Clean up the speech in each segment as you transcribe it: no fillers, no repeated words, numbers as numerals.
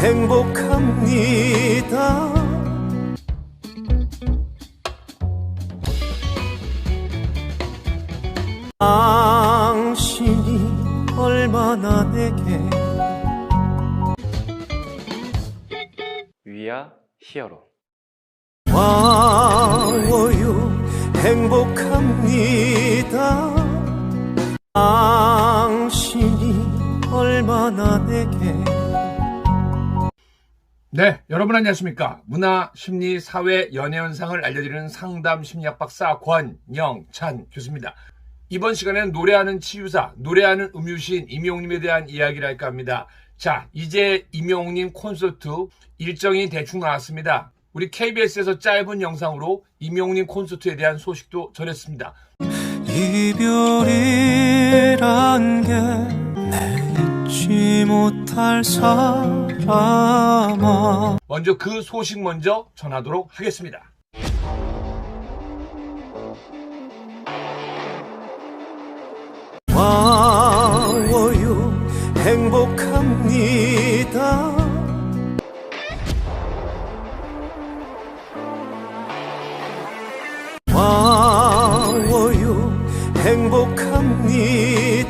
행복합니다. 당신이 얼마나 내게 위아 히어로. 와워요 행복합니다. 당신이 얼마나 내게. 네, 여러분 안녕하십니까? 문화, 심리, 사회, 연애 현상을 알려드리는 상담 심리학 박사 권영찬 교수입니다. 이번 시간에는 노래하는 치유사, 노래하는 음유시인 임영웅님에 대한 이야기를 할까 합니다. 자, 이제 임영웅님 콘서트 일정이 대충 나왔습니다. 우리 KBS에서 짧은 영상으로 임영웅님 콘서트에 대한 소식도 전했습니다. 이별이란 게 내 잊지 못할 사람아. 먼저 그 소식 먼저 전하도록 하겠습니다. 와워요 행복합니다. 와워요 행복합니다.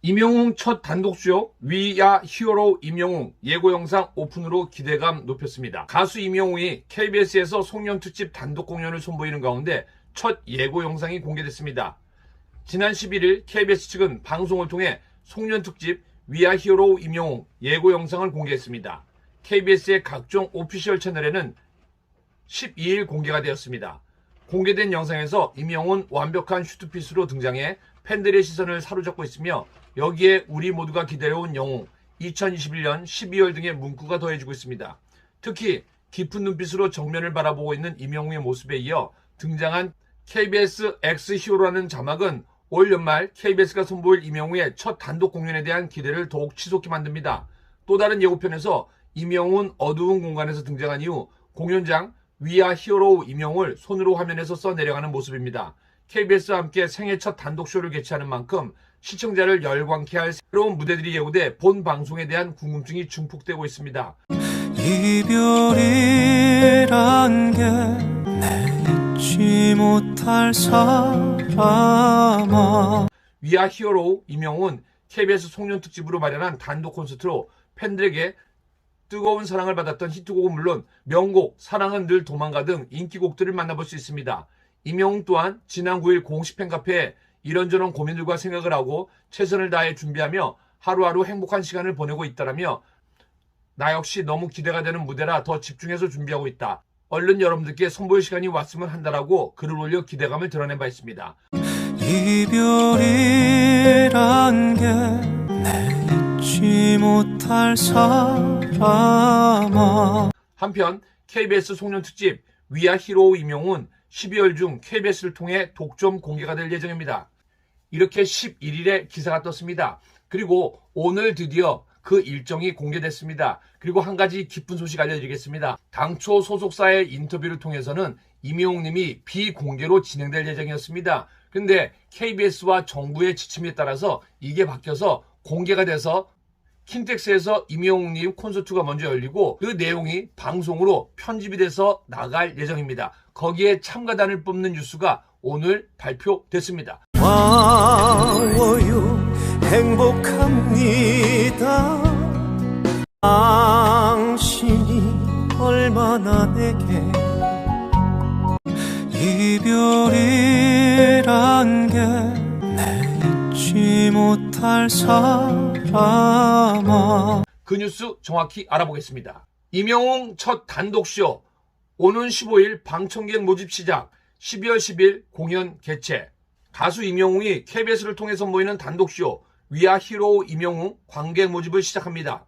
임영웅 첫 단독쇼 위아 히어로 임영웅 예고 영상 오픈으로 기대감 높였습니다. 가수 임영웅이 KBS에서 송년특집 단독 공연을 선보이는 가운데 첫 예고 영상이 공개됐습니다. 지난 11일 KBS 측은 방송을 통해 송년특집 위아 히어로 임영웅 예고 영상을 공개했습니다. KBS의 각종 오피셜 채널에는 12일 공개가 되었습니다. 공개된 영상에서 임영웅은 완벽한 슈트핏으로 등장해 팬들의 시선을 사로잡고 있으며 여기에 우리 모두가 기다려온 영웅 2021년 12월 등의 문구가 더해지고 있습니다. 특히 깊은 눈빛으로 정면을 바라보고 있는 임영웅의 모습에 이어 등장한 KBS X 히어로라는 자막은 올 연말 KBS가 선보일 임영웅의 첫 단독 공연에 대한 기대를 더욱 치솟게 만듭니다. 또 다른 예고편에서 임영웅은 어두운 공간에서 등장한 이후 공연장 위아 히어로 임영웅을 손으로 화면에서 써내려가는 모습입니다. KBS와 함께 생애 첫 단독쇼를 개최하는 만큼 시청자를 열광케 할 새로운 무대들이 예고돼 본 방송에 대한 궁금증이 증폭되고 있습니다. 이별이란 게 내 잊지 못할 사람아. 위아 히어로 임영웅은 KBS 송년특집으로 마련한 단독 콘서트로 팬들에게 뜨거운 사랑을 받았던 히트곡은 물론 명곡 사랑은 늘 도망가 등 인기곡들을 만나볼 수 있습니다. 임영웅 또한 지난 9일 공식 팬카페에 이런저런 고민들과 생각을 하고 최선을 다해 준비하며 하루하루 행복한 시간을 보내고 있다라며 나 역시 너무 기대가 되는 무대라 더 집중해서 준비하고 있다. 얼른 여러분들께 선보일 시간이 왔으면 한다라고 글을 올려 기대감을 드러낸 바 있습니다. 이별이란 게 내 잊지 못할 사람아. 한편 KBS 송년특집 위아 히어로 임영웅은 12월 중 KBS를 통해 독점 공개가 될 예정입니다. 이렇게 11일에 기사가 떴습니다. 그리고 오늘 드디어 그 일정이 공개됐습니다. 그리고 한 가지 기쁜 소식 알려드리겠습니다. 당초 소속사의 인터뷰를 통해서는 임영웅님이 비공개로 진행될 예정이었습니다. 근데 KBS와 정부의 지침에 따라서 이게 바뀌어서 공개가 돼서 킨텍스에서 임영웅님 콘서트가 먼저 열리고 그 내용이 방송으로 편집이 돼서 나갈 예정입니다. 거기에 참가단을 뽑는 뉴스가 오늘 발표됐습니다. 와워요 행복합니다. 당신이 얼마나 내게. 이별이란 게 내 잊지 못할 사람아. 그 뉴스 정확히 알아보겠습니다. 임영웅 첫 단독쇼 오는 15일 방청객 모집 시작, 12월 10일 공연 개최. 가수 임영웅이 KBS를 통해 선보이는 단독쇼 위아 히어로 임영웅 관객 모집을 시작합니다.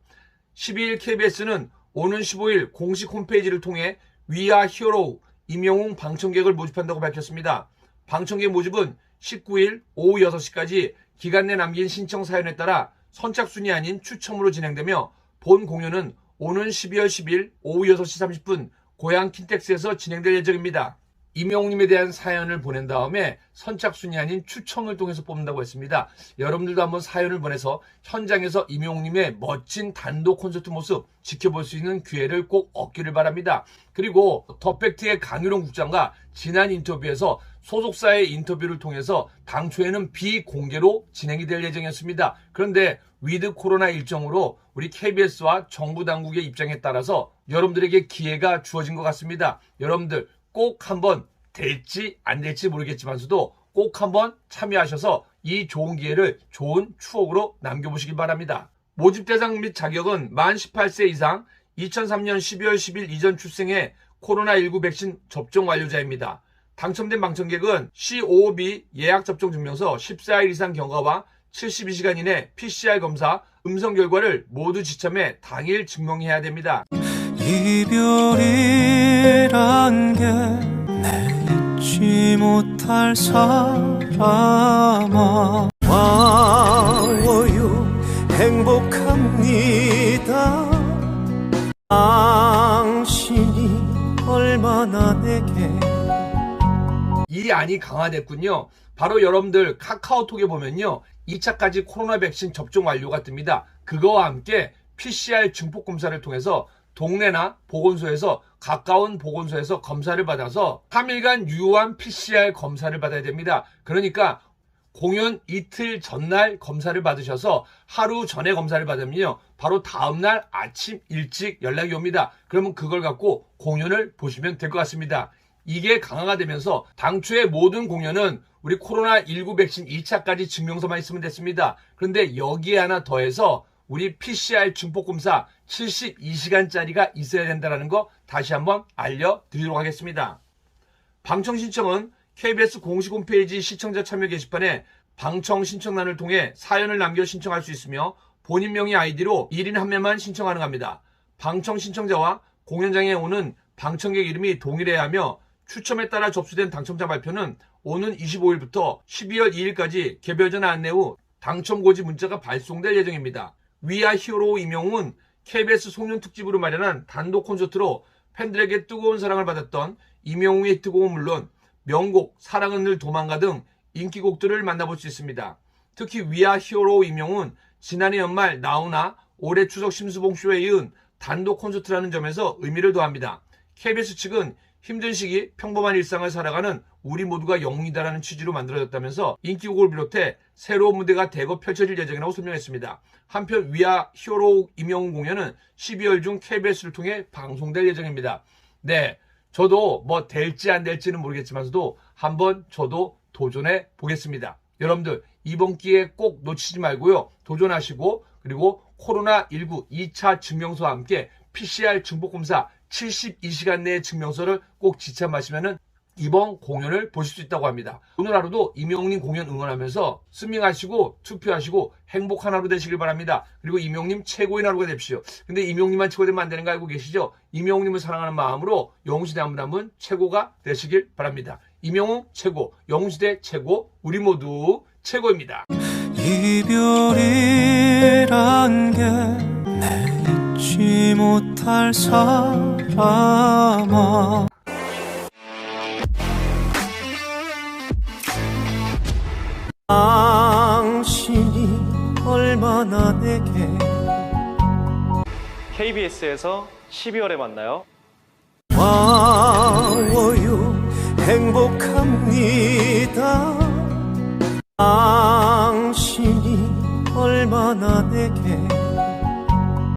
12일 KBS는 오는 15일 공식 홈페이지를 통해 위아 히어로 임영웅 방청객을 모집한다고 밝혔습니다. 방청객 모집은 19일 오후 6시까지 기간 내 남긴 신청 사연에 따라 선착순이 아닌 추첨으로 진행되며 본 공연은 오는 12월 10일 오후 6시 30분 고향 킨텍스에서 진행될 예정입니다. 임영웅님에 대한 사연을 보낸 다음에 선착순이 아닌 추첨을 통해서 뽑는다고 했습니다. 여러분들도 한번 사연을 보내서 현장에서 임영웅님의 멋진 단독 콘서트 모습 지켜볼 수 있는 기회를 꼭 얻기를 바랍니다. 그리고 더 팩트의 강유론 국장과 지난 인터뷰에서 소속사의 인터뷰를 통해서 당초에는 비공개로 진행이 될 예정이었습니다. 그런데 위드 코로나 일정으로 우리 KBS와 정부 당국의 입장에 따라서 여러분들에게 기회가 주어진 것 같습니다. 여러분들 꼭 한번 될지 안 될지 모르겠지만서도 꼭 한번 참여하셔서 이 좋은 기회를 좋은 추억으로 남겨보시기 바랍니다. 모집 대상 및 자격은 만 18세 이상 2003년 12월 10일 이전 출생의 코로나19 백신 접종 완료자입니다. 당첨된 방청객은 COOB 예약 접종 증명서 14일 이상 경과와 72시간 이내 PCR 검사 음성 결과를 모두 지참해 당일 증명해야 됩니다. 이별이란 게 내 잊지 못할 사람아 와요 행복합니다 당신이 얼마나 내게 이 안이 강화됐군요. 바로 여러분들 카카오톡에 보면요 2차까지 코로나 백신 접종 완료가 뜹니다. 그거와 함께 PCR 증폭 검사를 통해서 동네나 보건소에서 가까운 보건소에서 검사를 받아서 3일간 유효한 PCR 검사를 받아야 됩니다. 그러니까 공연 이틀 전날 검사를 받으셔서 하루 전에 검사를 받으면요 바로 다음날 아침 일찍 연락이 옵니다. 그러면 그걸 갖고 공연을 보시면 될 것 같습니다. 이게 강화가 되면서 당초의 모든 공연은 우리 코로나19 백신 2차까지 증명서만 있으면 됐습니다. 그런데 여기에 하나 더해서 우리 PCR 증폭검사 72시간짜리가 있어야 된다는 거 다시 한번 알려드리도록 하겠습니다. 방청 신청은 KBS 공식 홈페이지 시청자 참여 게시판에 방청 신청란을 통해 사연을 남겨 신청할 수 있으며 본인 명의 아이디로 1인 1매만 신청 가능합니다. 방청 신청자와 공연장에 오는 방청객 이름이 동일해야 하며 추첨에 따라 접수된 당첨자 발표는 오는 25일부터 12월 2일까지 개별 전화 안내 후 당첨 고지 문자가 발송될 예정입니다. 위아 히어로 임영웅은 KBS 송년 특집으로 마련한 단독 콘서트로 팬들에게 뜨거운 사랑을 받았던 임영웅의 히트곡은 물론 명곡 사랑은 늘 도망가 등 인기곡들을 만나볼 수 있습니다. 특히 위아 히어로 임영웅은 지난해 연말 나훈아 올해 추석 심수봉쇼에 이은 단독 콘서트라는 점에서 의미를 더합니다. KBS 측은 힘든 시기 평범한 일상을 살아가는 우리 모두가 영웅이다라는 취지로 만들어졌다면서 인기곡을 비롯해 새로운 무대가 대거 펼쳐질 예정이라고 설명했습니다. 한편 위아 히어로 임영웅 공연은 12월 중 KBS를 통해 방송될 예정입니다. 네, 저도 뭐 될지 안 될지는 모르겠지만서도 한번 저도 도전해 보겠습니다. 여러분들 이번 기회에 꼭 놓치지 말고요. 도전하시고 그리고 코로나19 2차 증명서와 함께 PCR 증폭검사 72시간 내의 증명서를 꼭 지참하시면 이번 공연을 보실 수 있다고 합니다. 오늘 하루도 임영웅님 공연 응원하면서 스밍하시고 투표하시고 행복한 하루 되시길 바랍니다. 그리고 임영웅님 최고인 하루가 되십시오. 근데 임영웅님만 최고 되면 안 되는 거 알고 계시죠? 임영웅님을 사랑하는 마음으로 영웅시대 한 분 한 분 최고가 되시길 바랍니다. 임영웅 최고, 영웅시대 최고, 우리 모두 최고입니다. 이별이란 게 내 잊지 못할 사람아 당신이 얼마나 내게 KBS에서 12월에 만나요. 와요 행복합니다 당신이 얼마나 내게